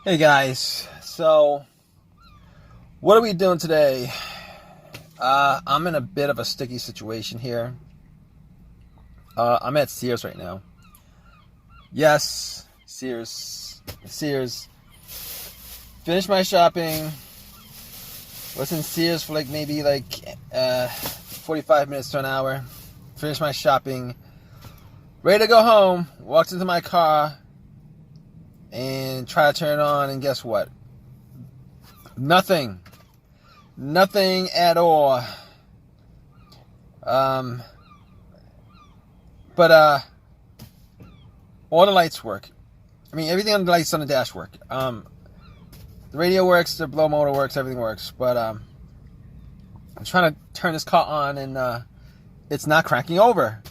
Hey guys, so what are we doing today? I'm in a bit of a sticky situation here. I'm at Sears right now. Yes, Sears. Finished my shopping. Was in Sears for maybe 45 minutes to an hour. Finished my shopping. Ready to go home. Walked into my car and try to turn it on, and guess what? Nothing at all. But all the lights work. I mean, everything on the lights on the dash work. The radio works, the blow motor works, everything works. But I'm trying to turn this car on, and it's not cranking over.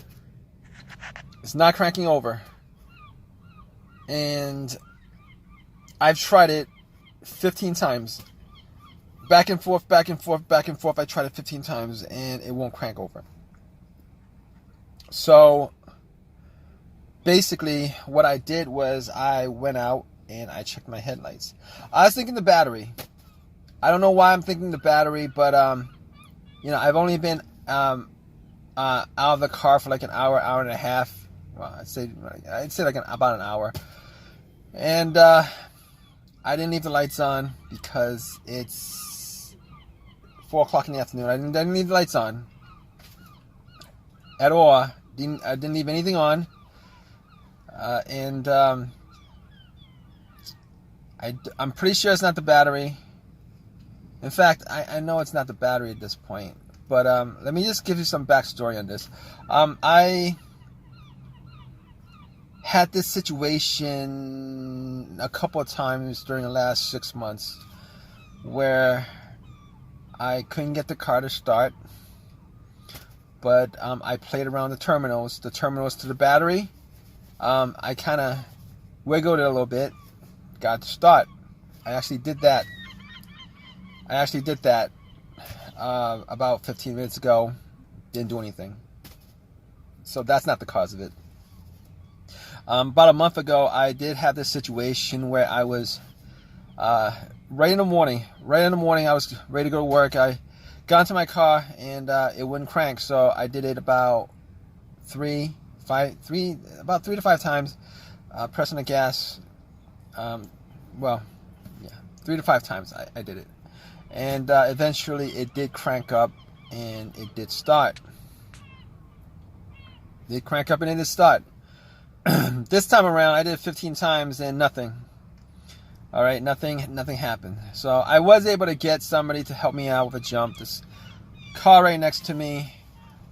And I've tried it 15 times. Back and forth. I tried it 15 times and it won't crank over. So basically what I did was I went out and I checked my headlights. I was thinking the battery. I don't know why I'm thinking the battery, but I've only been out of the car for like an hour and a half. Well, I'd say about an hour. And I didn't leave the lights on because it's 4 o'clock in the afternoon. I didn't leave the lights on at all. I didn't leave anything on. I'm pretty sure it's not the battery. In fact, I know it's not the battery at this point. But let me just give you some backstory on this. I had this situation a couple of times during the last 6 months where I couldn't get the car to start, but I played around the terminals to the battery. I kind of wiggled it a little bit, got it to start. I actually did that about 15 minutes ago. Didn't do anything. So that's not the cause of it. About a month ago, I did have this situation where I was right in the morning. I was ready to go to work. I got into my car and it wouldn't crank. So I did it about 3 to 5 times, pressing the gas. 3 to 5 times I did it, and eventually it did crank up and it did start. This time around, I did it 15 times and nothing. All right, nothing happened. So I was able to get somebody to help me out with a jump. This car right next to me,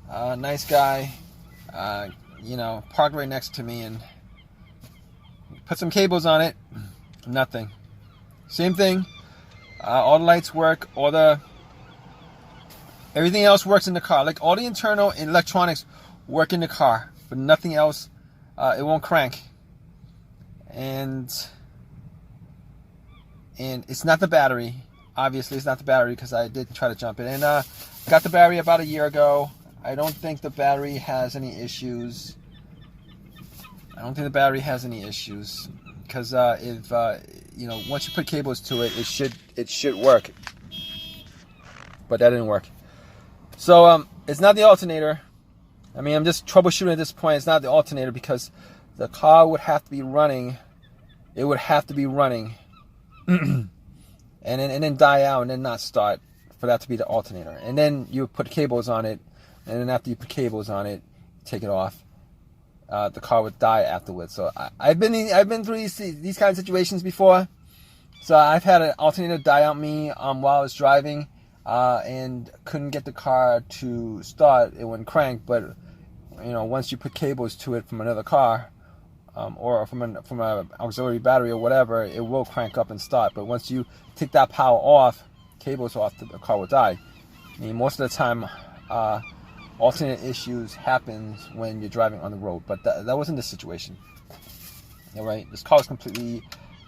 nice guy, parked right next to me and put some cables on it. Nothing. Same thing. All the lights work. Everything else works in the car. Like all the internal electronics work in the car, but nothing else. It won't crank, and it's not the battery. Obviously, it's not the battery because I did try to jump it. And got the battery about a year ago. I don't think the battery has any issues. Because if once you put cables to it, it should work. But that didn't work. So it's not the alternator. I mean, I'm just troubleshooting at this point. It's not the alternator because the car would have to be running. It would have to be running, and then die out and then not start for that to be the alternator. And then you put cables on it, and then after you put cables on it, take it off. The car would die afterwards. So I've been through these kind of situations before. So I've had an alternator die on me while I was driving, and couldn't get the car to start. It wouldn't crank, but once you put cables to it from another car, or from an auxiliary battery or whatever, it will crank up and start. But once you take that power off, cables off, the car will die. I mean, most of the time, alternate issues happens when you're driving on the road, but that wasn't the situation. All right, this car was completely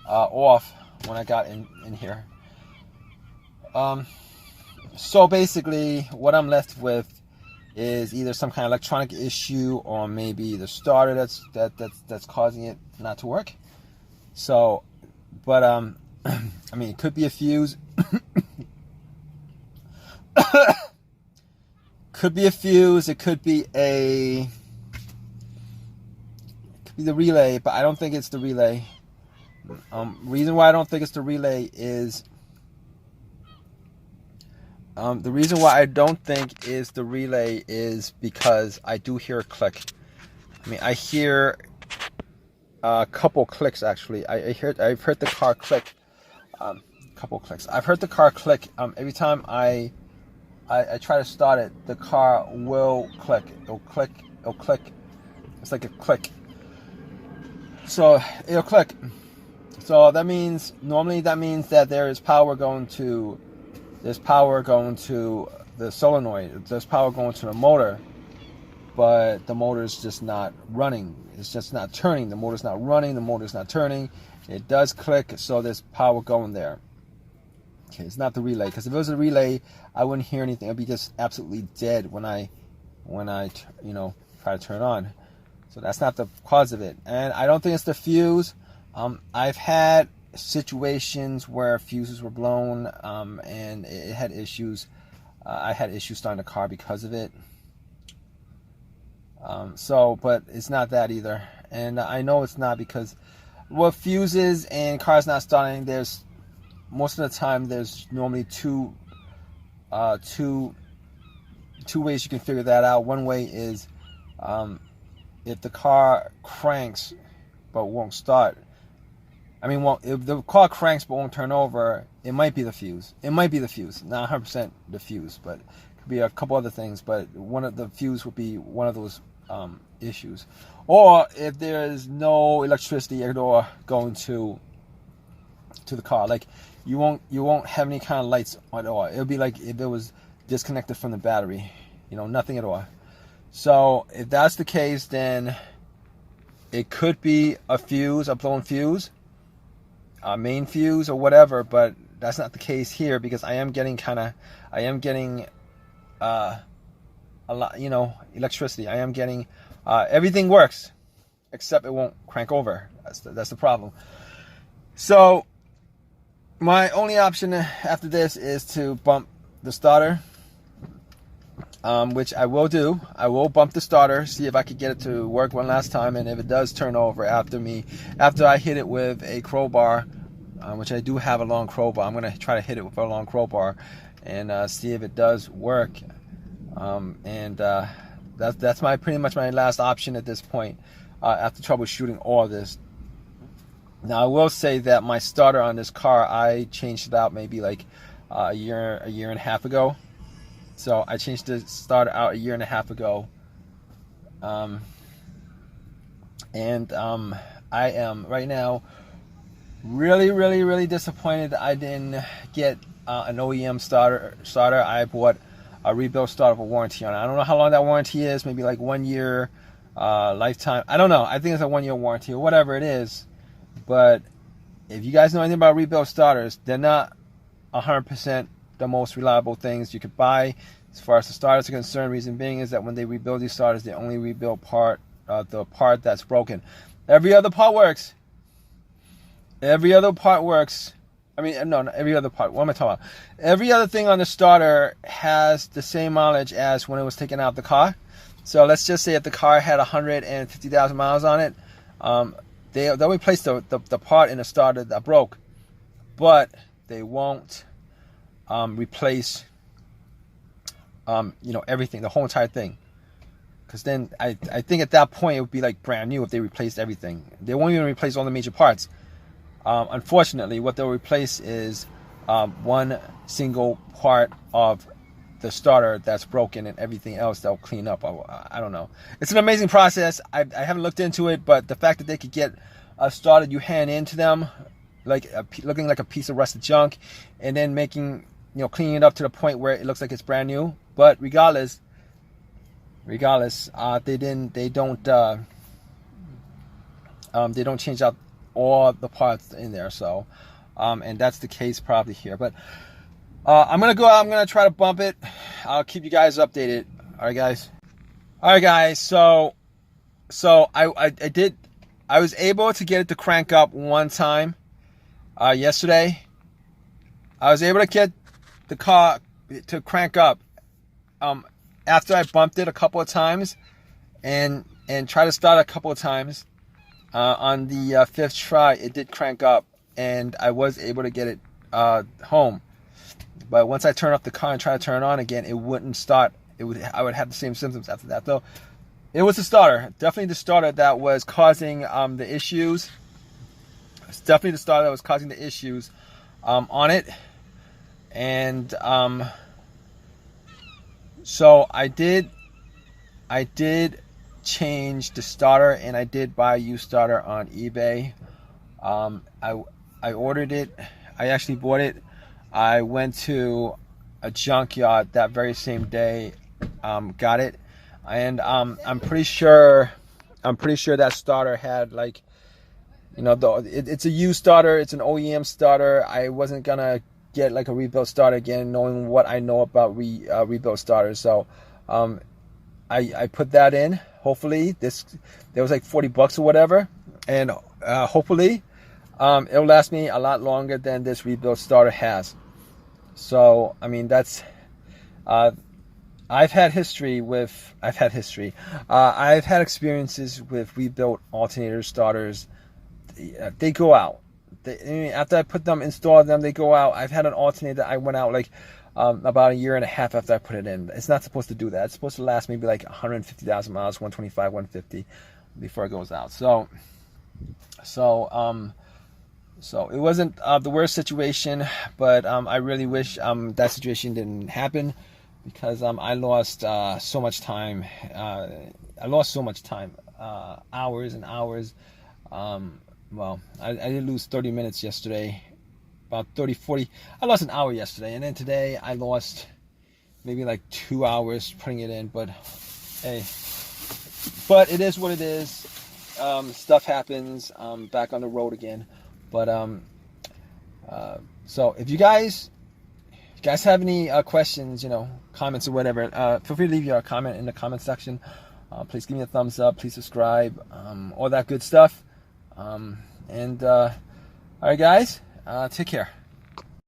off when I got in here. So basically, what I'm left with is either some kind of electronic issue or maybe the starter that's causing it not to work. So, but I mean, it could be a fuse. Could be a fuse. It could be the relay, but I don't think it's the relay. Reason why I don't think it's the relay is the reason why I don't think is the relay is because I do hear a click. I mean, I hear a couple clicks actually. I've heard the car click. Couple clicks. I've heard the car click. Every time I try to start it, the car will click. It'll click. It'll click. It's like a click. So it'll click. So that means that there is power going to. There's power going to the solenoid. There's power going to the motor, but the motor is just not running. It's just not turning. The motor's not running. The motor's not turning. It does click, so there's power going there. Okay, it's not the relay, because if it was a relay, I wouldn't hear anything. It'd be just absolutely dead when I try to turn it on. So that's not the cause of it, and I don't think it's the fuse. I've had situations where fuses were blown, and it had issues. I had issues starting the car because of it. But it's not that either, and I know it's not because, well, fuses and cars not starting. There's most of the time there's normally two ways you can figure that out. One way is if the car cranks but won't start. I mean, well, if the car cranks but won't turn over, it might be the fuse. It might be the fuse, not 100% the fuse, but it could be a couple other things. But one of the fuse would be one of those issues. Or if there is no electricity at all going to the car, like you won't have any kind of lights at all. It'll be like if it was disconnected from the battery, nothing at all. So if that's the case, then it could be a fuse, a blown fuse, a main fuse or whatever, but that's not the case here, because I am getting a lot, electricity. I am getting everything works except it won't crank over. That's the problem. So my only option after this is to bump the starter, which I will do. I will bump the starter, see if I could get it to work one last time, and if it does turn over after I hit it with a crowbar, which I do have a long crowbar. I'm going to try to hit it with a long crowbar and see if it does work. That's pretty much my last option at this point, after troubleshooting all of this. Now I will say that my starter on this car, I changed it out maybe like a year and a half ago. So I changed the starter out a year and a half ago, I am right now really disappointed that I didn't get an OEM starter. I bought a rebuild starter for warranty on it. I don't know how long that warranty is, maybe like 1 year, lifetime. I don't know. I think it's a 1 year warranty or whatever it is. But if you guys know anything about rebuild starters, they're not 100% the most reliable things you could buy as far as the starters are concerned. Reason being is that when they rebuild these starters, they only rebuild the part that's broken. Every other part works. Every other part works. I mean, no, not every other part. What am I talking about? Every other thing on the starter has the same mileage as when it was taken out of the car. So let's just say if the car had 150,000 miles on it, they'll replace the part in the starter that broke, but they won't replace everything, the whole entire thing. Because then I think at that point it would be like brand new if they replaced everything. They won't even replace all the major parts. Unfortunately, what they'll replace is one single part of the starter that's broken, and everything else they'll clean up. I don't know. It's an amazing process. I haven't looked into it, but the fact that they could get a starter you hand into them, like looking like a piece of rusted junk, and then cleaning it up to the point where it looks like it's brand new. But regardless, they don't change out all the parts in there. So, and that's the case probably here. But I'm gonna go out. I'm gonna try to bump it. I'll keep you guys updated. All right, guys. So I was able to get it to crank up one time, yesterday. I was able to get the car to crank up after I bumped it a couple of times and try to start a couple of times. On the fifth try, it did crank up, and I was able to get it home. But once I turned off the car and tried to turn it on again, it wouldn't start. I would have the same symptoms after that. Though it was the starter, definitely the starter that was causing the issues. It's definitely the starter that was causing the issues on it, and so I did change the starter, and I did buy a used starter on eBay. I ordered it. I actually bought it. I went to a junkyard that very same day, got it, and I'm pretty sure that starter had, like, you know, it's a used starter. It's an OEM starter. I wasn't gonna get like a rebuilt starter again, knowing what I know about rebuilt starters. So I put that in. Hopefully there was like $40 or whatever, and hopefully it'll last me a lot longer than this rebuilt starter has. So I mean, that's I've had experiences with rebuilt alternator starters. They go out. After I put them, installed them, they go out. I've had an alternator that I went out like about a year and a half after I put it in. It's not supposed to do that. It's supposed to last maybe like 150,000 miles, 125, 150 before it goes out. So it wasn't the worst situation, but I really wish that situation didn't happen, because I lost so much time. Hours and hours. Well, I did lose 30 minutes yesterday, about 30, 40. I lost an hour yesterday, and then today I lost maybe like 2 hours putting it in. But hey, but it is what it is. Stuff happens. Back on the road again. But so if you guys have any questions, you know, comments or whatever, feel free to leave your comment in the comment section. Please give me a thumbs up. Please subscribe. All that good stuff. All right, guys, take care.